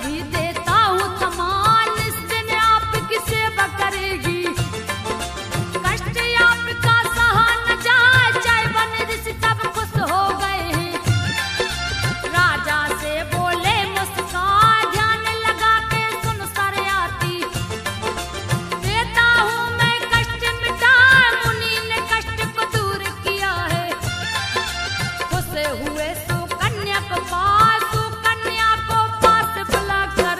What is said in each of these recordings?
भी देता हूँ सम्मान, निश्चय आपकी सेवा करेगी। कष्ट आपका सहा न जाए, चाहे बन ऋषि सब खुश हो गए हैं। राजा से बोले मुस्कान, ध्यान लगा के सुन सारे आती। देता हूँ मैं कष्ट मिटाए, मुनि ने कष्ट को दूर किया है। खुश हुए सुकन्या को पास बुला कर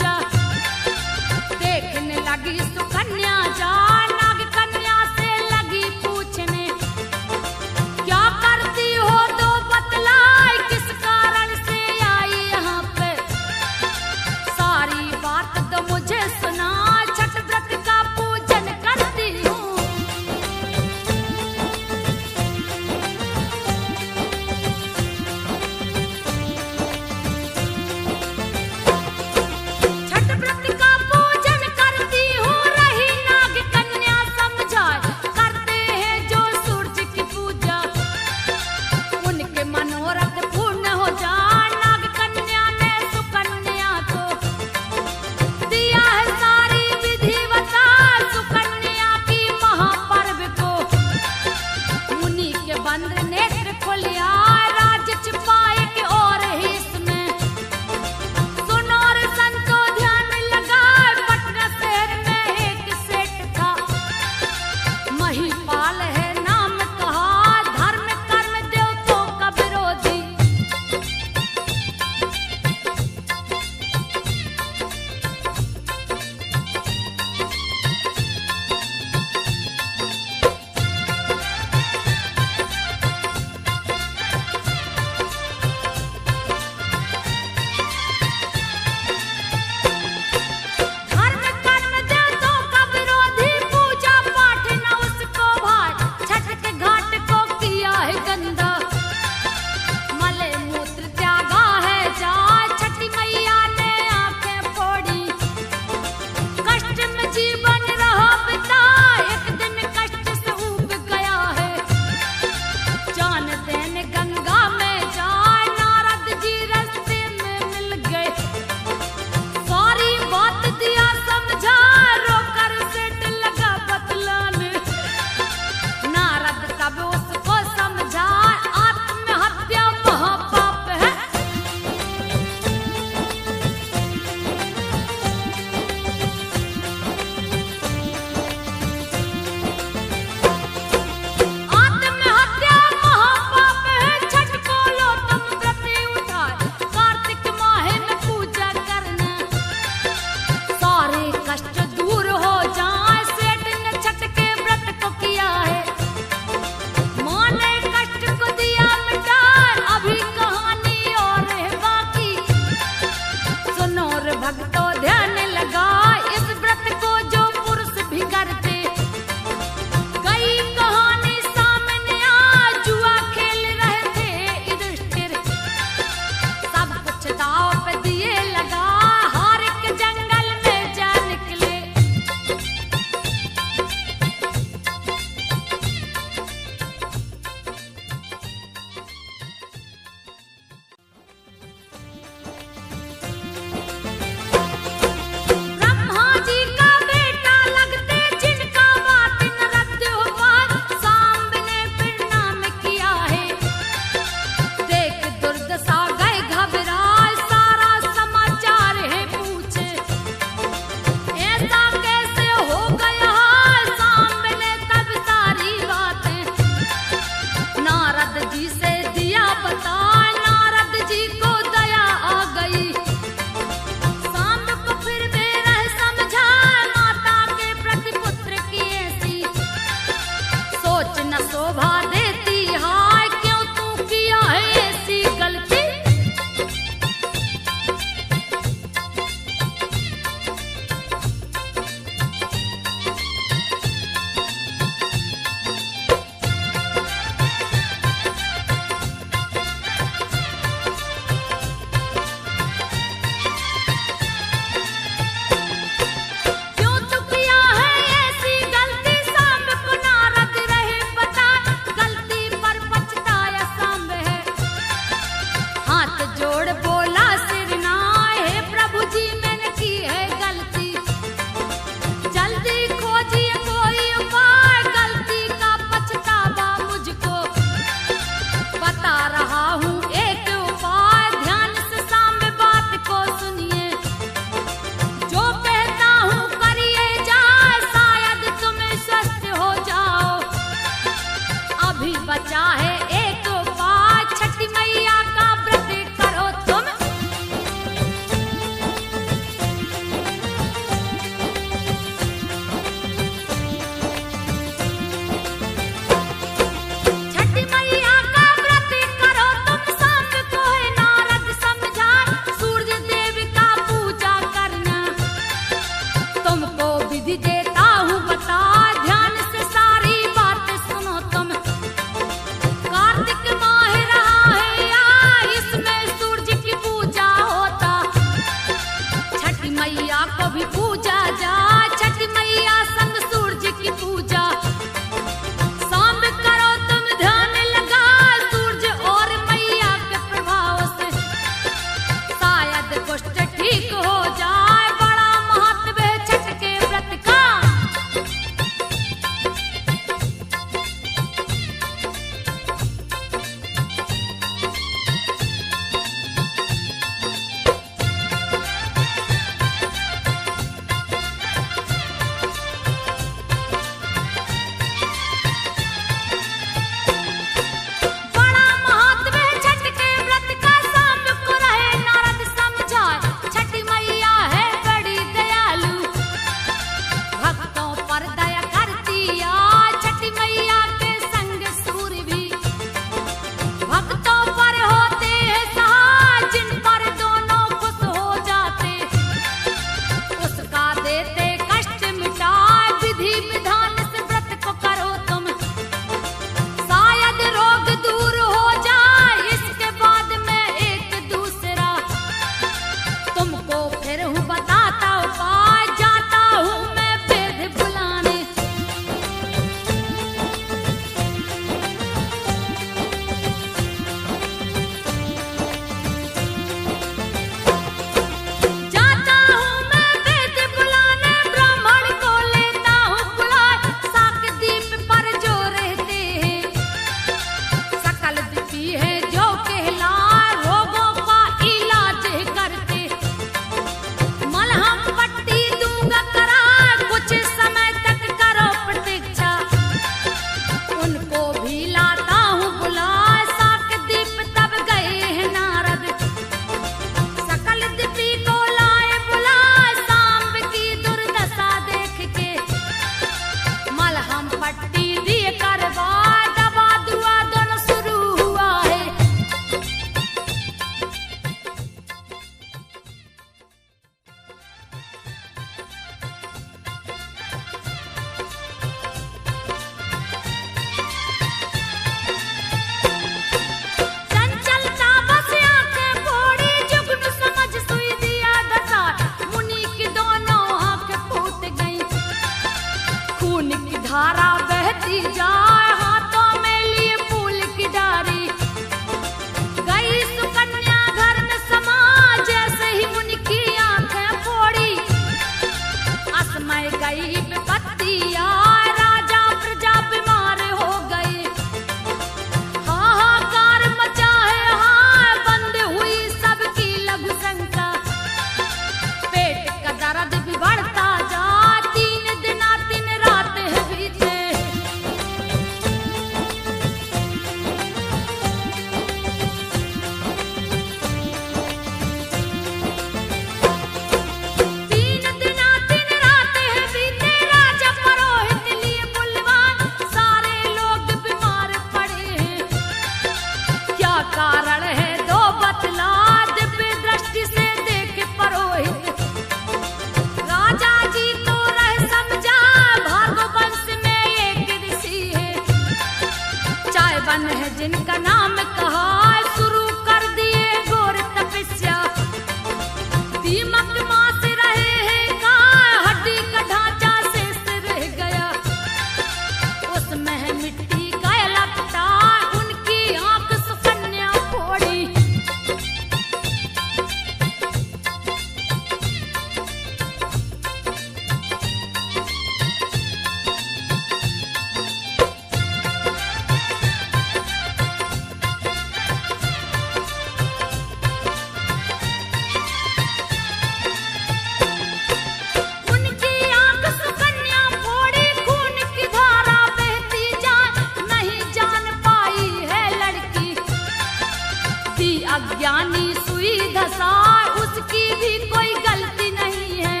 जानी सुई धसा, उसकी भी कोई गलती नहीं है।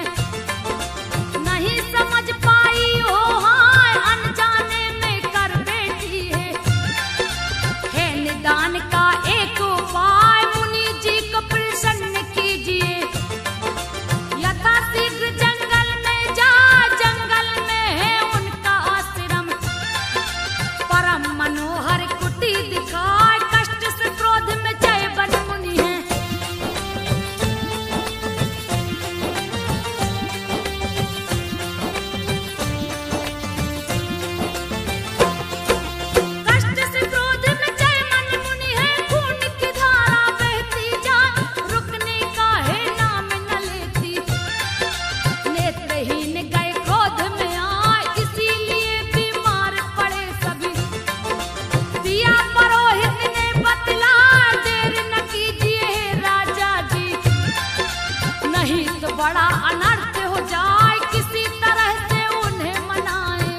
नहीं समझ पाई हो हाय, अनजाने में कर बैठी है निदान का एक उपाय, मुनि जी को प्रसन्न कीजिए। यथाशीघ्र जंगल में जा, जंगल में है उनका आश्रम। परम मनोहर कुटी दिखाए, कष्ट से क्रोध में चैवन मुनि है। कष्ट से क्रोध में चैवन मुनि है, खून की धारा बहती जाए, रुकने का है नाम न लेती। नेत्रहीन गए क्रोध में आए, इसीलिए बीमार पड़े सभी। दिया पुरोहित ने बतला, देर न कीजिए राजा जी, नहीं तो बड़ा अनर्थ हो जाए, किसी तरह से उन्हें मनाए।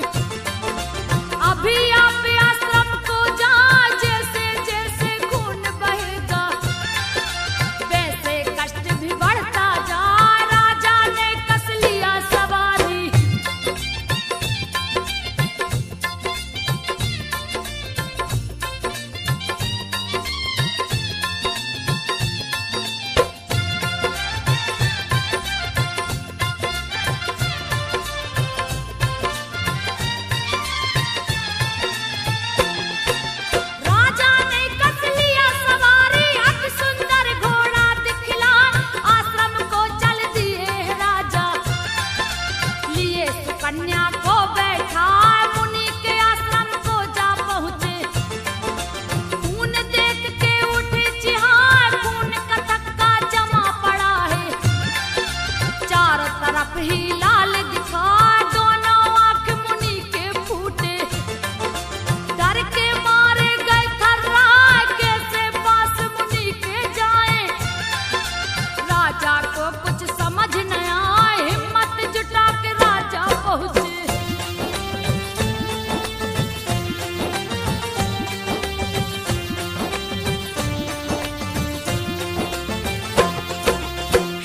अभी आप आश्रम को जा, जैसे जैसे खून बहेगा, वैसे कष्ट भी बढ़ता जाए। राजा ने कस लिया सवारी, राजा ने कस लिया सवारी, अति सुंदर घोड़ा दिखला, आश्रम को चल दिए राजा। लिए सुकन्या को बैठा, मुनि के आश्रम को जा पहुँचे। खून देख के उठे चिहार, खून का थक्का जमा पड़ा है। चारों तरफ ही लाल दिखा, दोनों आंख मुनि के फूटे। डर के मारे गए थर्राए, कैसे पास मुनि के जाए। राजा को कुछ समझ न आए, हिम्मत जुटा के राजा पहुँचे।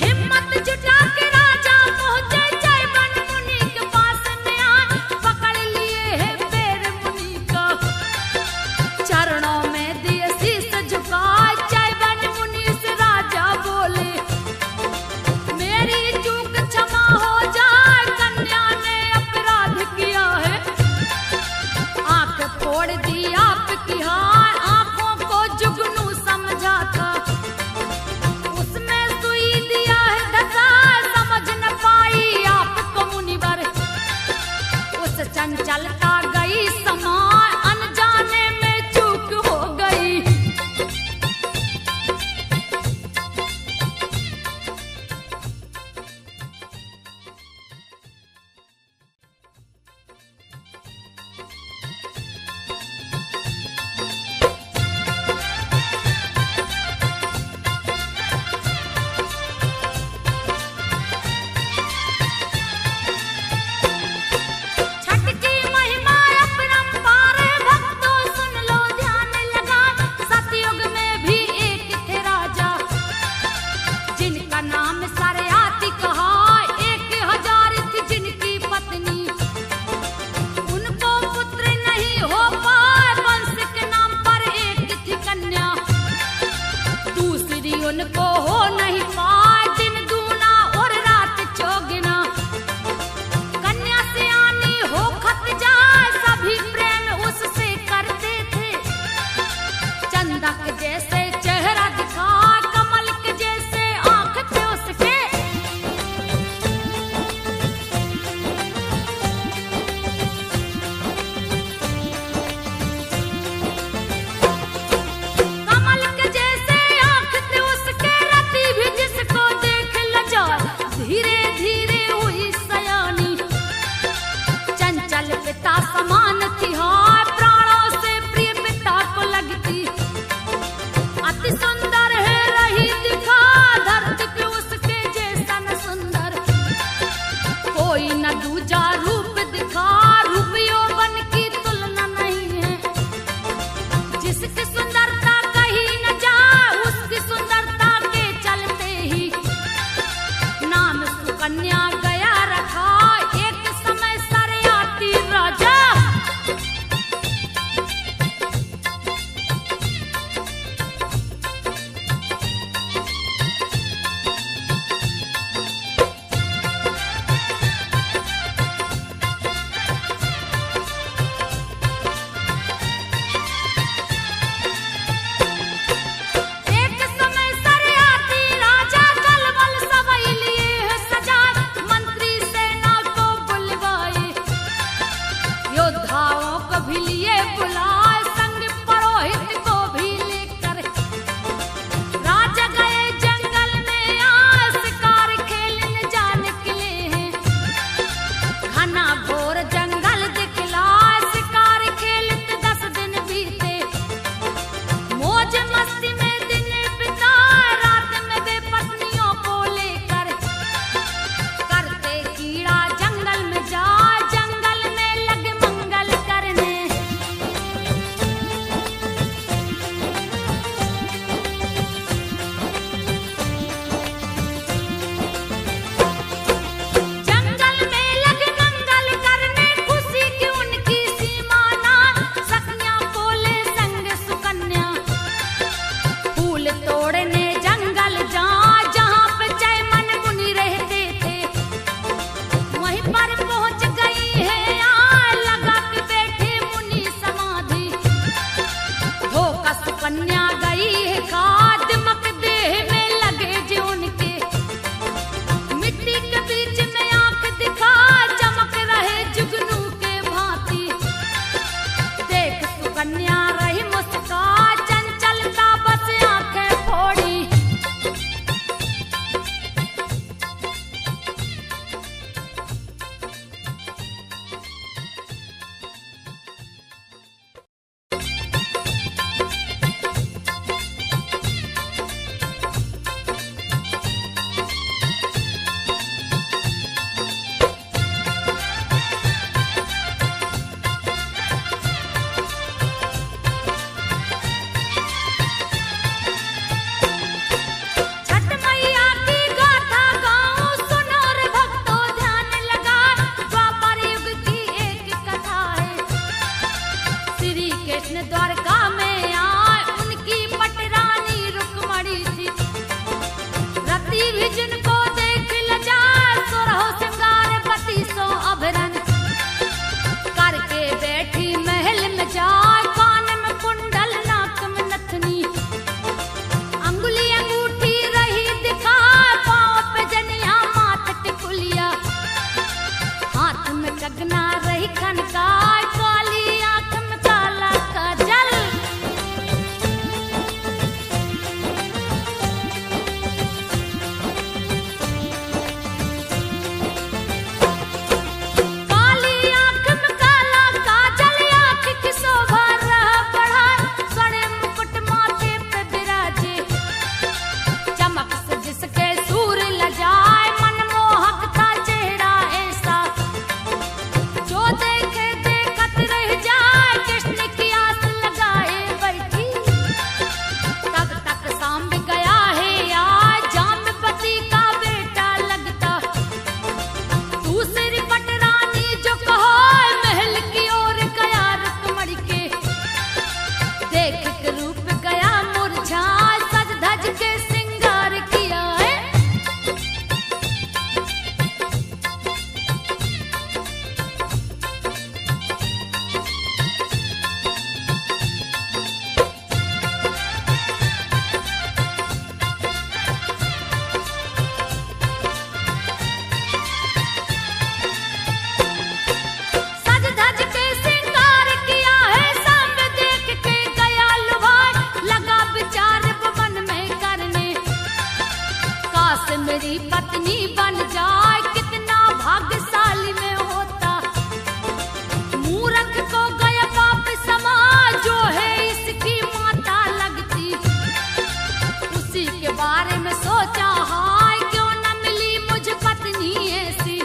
हिम्मत जुटा के राजा पहुँचे, चैवन मुनि के पास में आए, पकड़ लिए है पैर मुनि का। चरणों में दिए शीश झुकाए, चैवन मुनि से राजा बोले, मेरी चूक क्षमा हो जाए, कन्या ने अपराध किया है। आंख फोड़ दी आपकी हाय, आंखों को जुगनू समझा था। उसमें सुई दिया है धसा, समझ न पाई आपको मुनिवर। उस चंचलता गई समाय, अनजाने में चूक हो गई। छठ की महिमा अपरंपार, भक्तों सुन लो ध्यान लगा। सतयुग में भी एक थे राजा, जिनका नाम सरयाती कहा। 1000 थी जिनकी पत्नी, उनको पुत्र नहीं हो पाए, वंश के नाम पर एक थी कन्या। दूसरी उनको हो नहीं पाए, दिन दूना और रात चौगुना। कन्या से आनी हो खत जाए, सभी प्रेम उससे करते थे। चंदा के जैसे चेहरा दिखा, कमल के जैसे आंख थे उसके। कमल के जैसे आंख थे उसके, सास मेरी पत्नी बन जाए कितना भाग्यशाली में होता। मूर्ख को गया पाप समाज जो है इसकी माता लगती। उसी के बारे में सोचा हाय क्यों न मिली मुझे पत्नी ऐसी।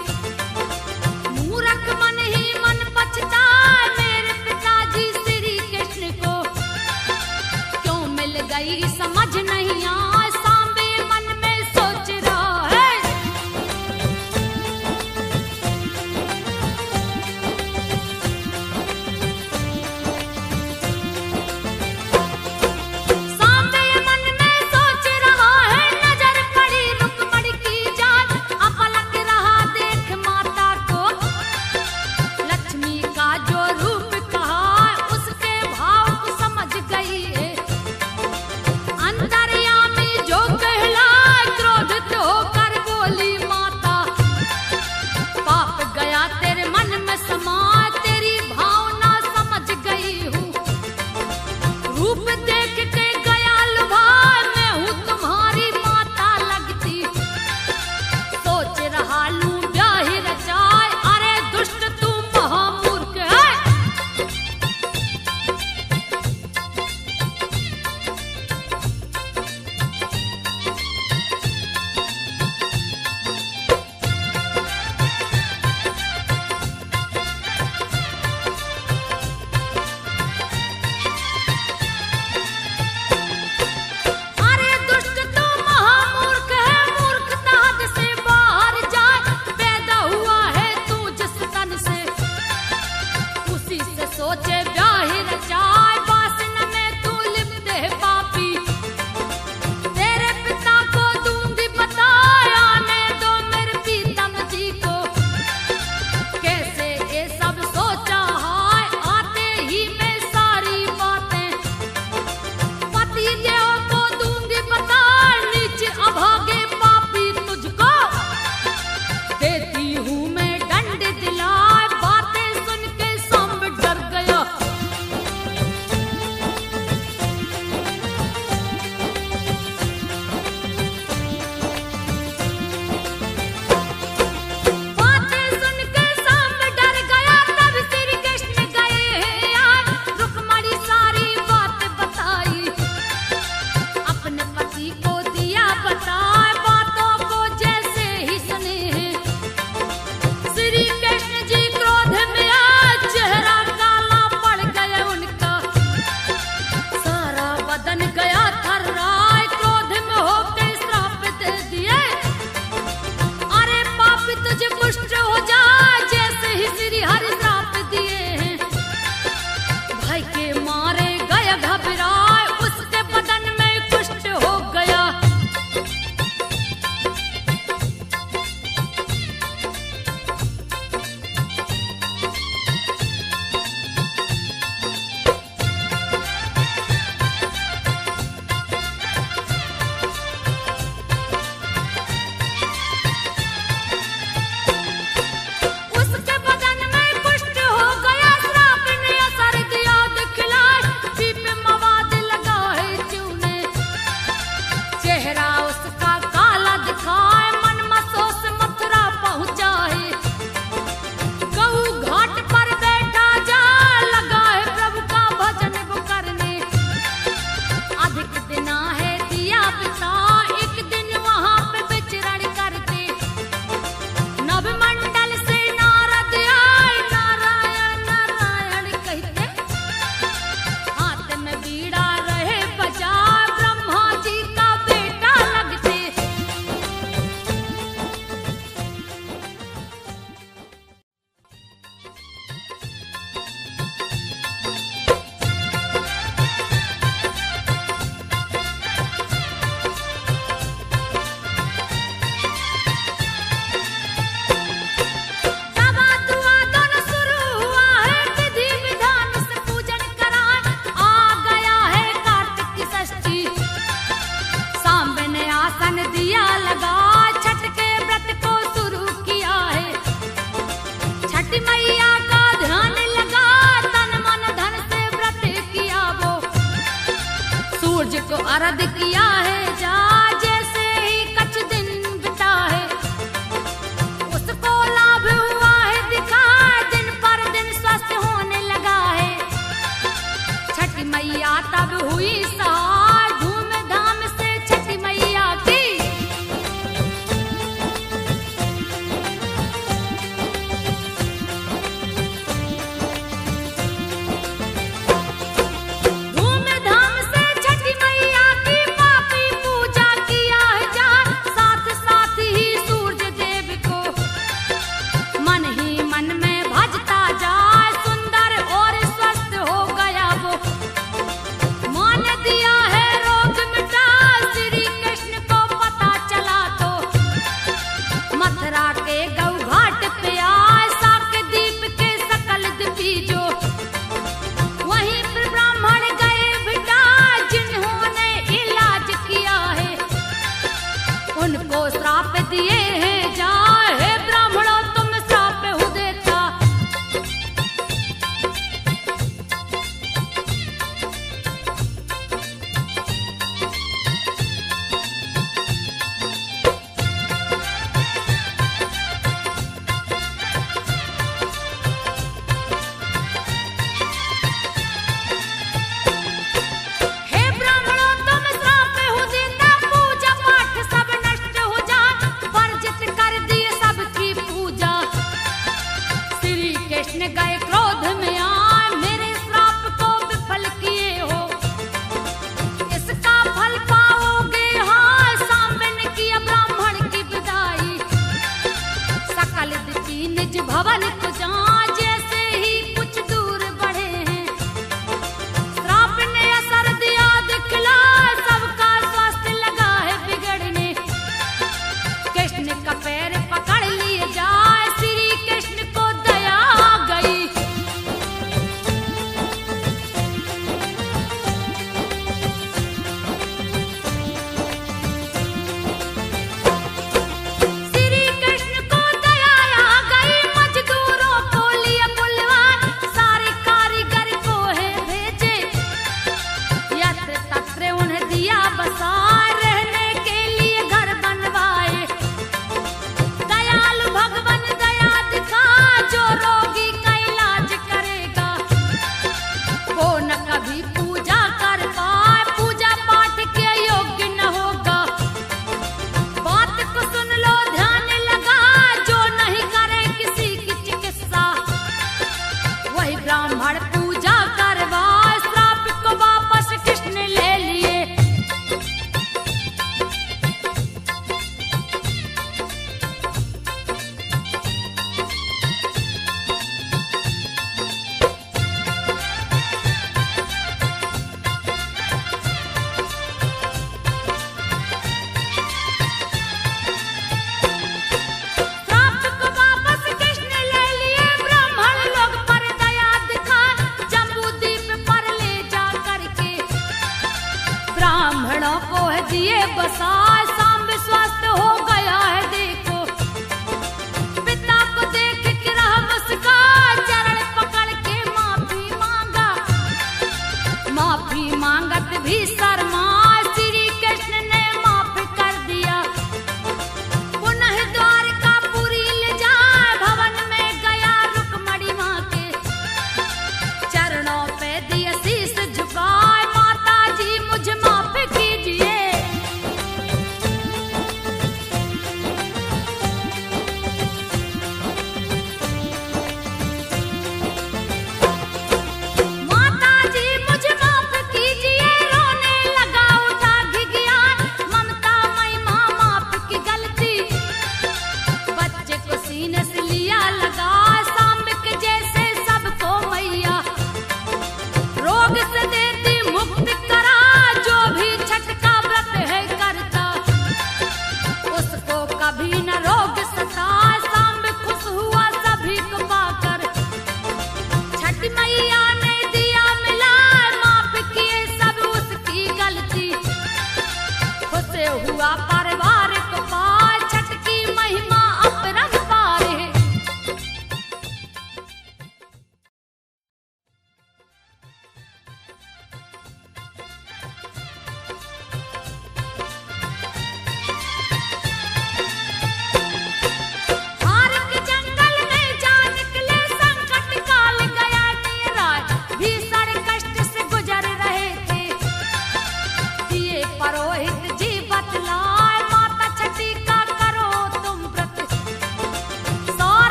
मूर्ख मन ही मन पछताए मेरे पिताजी श्री कृष्ण को। क्यों मिल गई समझ नहीं आए सांबे मन में सोच रहा है। सांबे मन में सोच रहा है नजर पड़ी रुक्मणी की जान। अपलक रहा देख माता को लक्ष्मी का जो रूप कहा उसके भाव को समझ गई है। अंतर्यामी जो कहला क्रोधित होकर बोली माता। पाप गया तेरे मन में समा तेरी भावना समझ गई हूँ। रूप देख के गया लुभा मैं हूँ तुम्हारी माता लगती। सोच रहा लूं ब्याही रचाए अरे दुष्ट तू महामूर्ख है। अरे दुष्ट तू महामूर्ख है मूर्खता हद से बाहर जाए। पैदा हुआ है तू जिस तन से उसी से सोचे ब्याही रचाए। वासना में तू लिप्त है पापी। तेरे पिता को दूंगी बताया मैं दो मेरे प्रीतम जी को। कैसे ये सब सोचा हाय आते ही मैं सारी बातें। पति देव को दूंगी बता नीचे अभागे पापी तुझको। देती हूँ मैं दंड दिलाए बातें सुन के सांब डर गया। बातें सुन के सांब डर गया तब श्री कृष्ण गए हैं यार। रुक्मणी सारी बात बताई अपने पति को दिया बताए बातों को जैसे ही सुने हैं। श्री कृष्ण जी क्रोध में आज चेहरा काला पड़ गया उनका। सारा बदन गया थर्राए क्रोध में होकर श्राप दे दिए। अरे पापी तुझे पुष्ट हो जा जैसे ही श्री हरि श्राप दिए हैं। भय के मारे गया घबराए उसके बदन में कुष्ठ हो गया। उसके बदन में कुष्ठ हो गया श्राप ने असर दिया दिखलाए। पीप मवाद लगा है चूने चेहरा उसका काला दिखाए। मन मसोस मथुरा पहुंचा है। गऊ घाट पर बैठा जा लगा है प्रभु का भजन वो करने। अधिक दिना है दिया पिता एक दिन वहां पे विचरण करते। नवमंडल से नारद आए नारायण नारायण कहते। हाथ में बीड़ा रहे बजा ब्रह्मा जी का बेटा लगते। दवा दुआ दोनों शुरू हुआ है विधि विधान से पूजन कराए। आ गया है कार्तिक की षष्ठी। सांबे ने आसन दिया लगा छठ के व्रत को शुरू किया है। छठ मैया का ध्यान लगा तन मन धन से व्रत किया वो। सूरज को अर्घ किया है जा जैसे ही कछ दिन उनको श्राप दिए हैं जाए, हे ब्राह्मणों तुम श्राप हो देता। हे ब्राह्मणों तुम श्राप हो देता, पूजा पाठ सब नष्ट हो जाए, वर्जित कर दिए सबकी पूजा। श्री कृष्ण गए क्रोध में आए, मेरे श्राप को विफल किए हो, इसका फल पाओगे हाय। सांबे ने किया ब्राह्मण की विदाई, सकल दिखी निज भवन को जहाँ, जैसे ही कुछ दूर बढ़े हैं, श्राप ने असर दिया दिखला, सबका स्वास्थ्य लगा है बिगड़ने। कृष्ण का पैर पकड़ लिए जाए, श्री कृष्ण को दया आ गई। श्री कृष्ण को दया आ गई, मजदूरों को लिए बुलवाए, सारे कारीगर को है भेजे, यत्र तत्र उन्हें दिया बसाए, रहने के लिए घर बनवाए। दयालु भगवान दया दिखा, जो रोगी का इलाज करेगा, वो न कभी पूजा कर पाए, पूजा पाठ के योग्य न होगा। बात को सुन लो ध्यान लगा, जो नहीं करे किसी की चिकित्सा, वही ब्राह्मण पूजा करवाए। श्राप को वापस कृष्ण ले लिए। श्राप को वापस कृष्ण ले लिए, ब्राह्मण लोग पर दया दिखा, जम्बूद्वीप पर ले जा करके ब्राह्मणों को है दिए बसाए। सांब स्वस्थ हो गया है देखो, पिता को देख के रहा मुस्कान, चरण पकड़ के माफी मांगा, माफी मांगत भी शर्माए, श्री कृष्ण ने माफ कर दिया। पुनः द्वारकापुरी ले जाए, भवन में गया रुक्मणी माँ के, चरणों पे दिए शीश झुकाए, माता जी मुझे माफ कीजिए।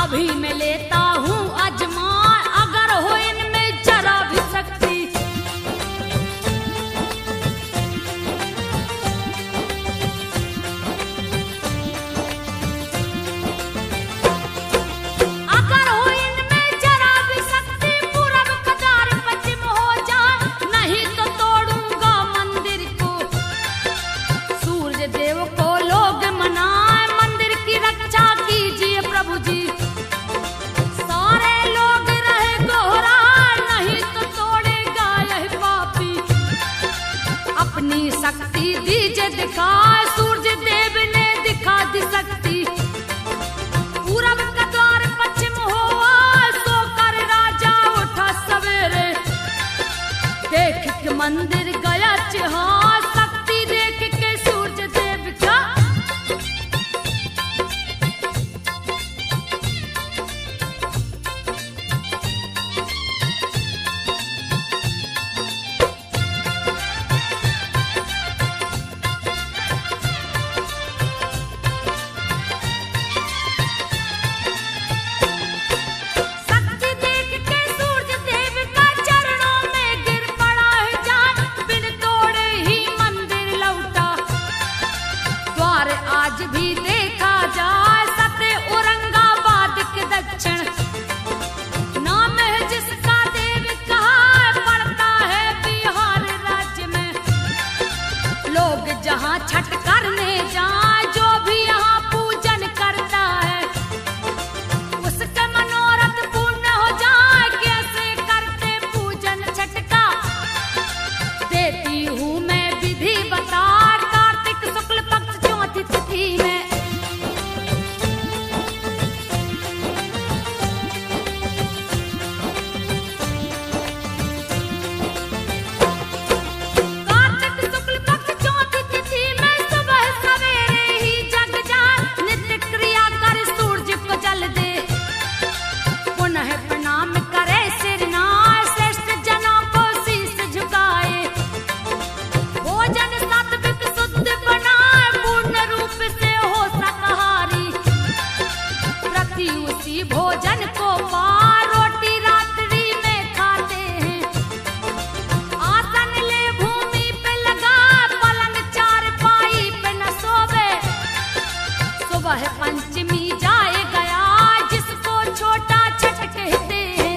अभी मैं लेता हूँ अजमा, अगर हो इनमें जरा भी शक्ति। अगर हो इनमें जरा भी शक्ति, पूरब का द्वार पश्चिम हो जाए, नहीं तो तोड़ूंगा मंदिर को। सूर्य देव को लोग मनाए, मंदिर की रक्षा कीजिए प्रभु जी। सारे लोग रहे गोहरा, नहीं तो तोड़ेगा यह पापी। अपनी शक्ति दीजिए दिखा, सूर्य देव ने दिखा दी शक्ति। पूरब का द्वार पश्चिम हुआ, सोकर राजा उठा सवेरे। देख के मंदिर गया चिहा, शक्ति देख के सूर्य देव का। शक्ति देख के सूर्य देव का चरणों में गिर पड़ा है जान, बिन तोड़े ही मंदिर लौटा। द्वार आज भी देखा जाए, सते औरंगाबाद के दक्षिण। नाम है जिसका देव कहा, पड़ता है बिहार राज्य में। लोग जहाँ छठ करने जाए, जो भी यहाँ पूजन करता है, उसका मनोरथ पूर्ण हो जाए। कैसे करते पूजन छठ का, देती हूँ मैं विधि बता। कार्तिक शुक्ल पक्ष चौथी तिथि में। कार्तिक शुक्ल पक्ष चौथी तिथि में सुबह सवेरे ही जग जाए, नित्य क्रिया कर सूर्य को जल दे। पुनः प्रणाम करे सिर नाय, श्रेष्ठ जनों को शीश झुकाए। भोजन सात्विक शुद्ध बनाए, पूर्ण रूप से हो शाकाहारी। प्रति उसी भोजन को पार, रोटी रात्रि में खाते हैं। आसन ले भूमि पे लगा, पलंग चारपाई पे न सोवे। सुबह पंचमी जाए गया, जिसको छोटा छठ कहते हैं।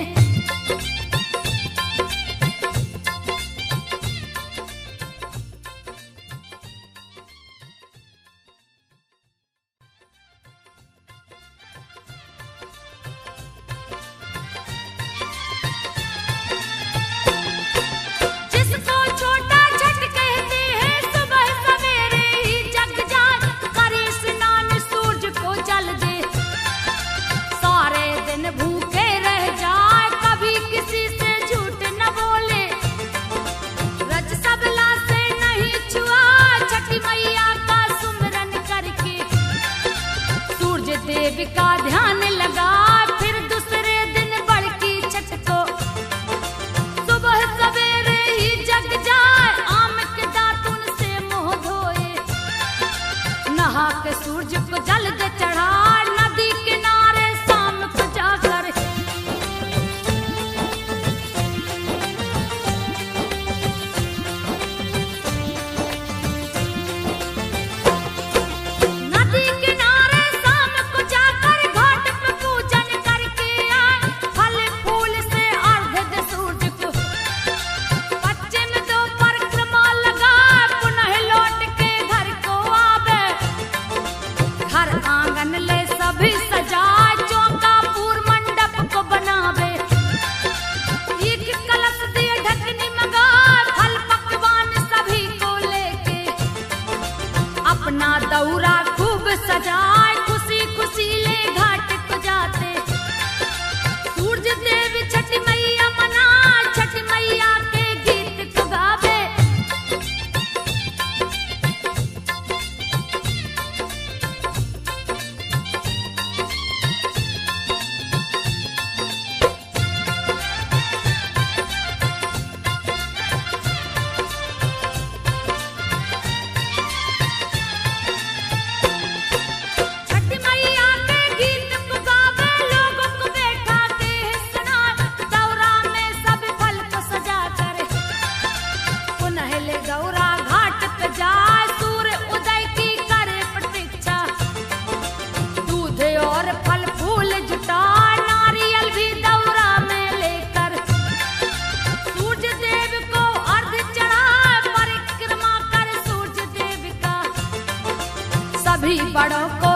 बड़ों को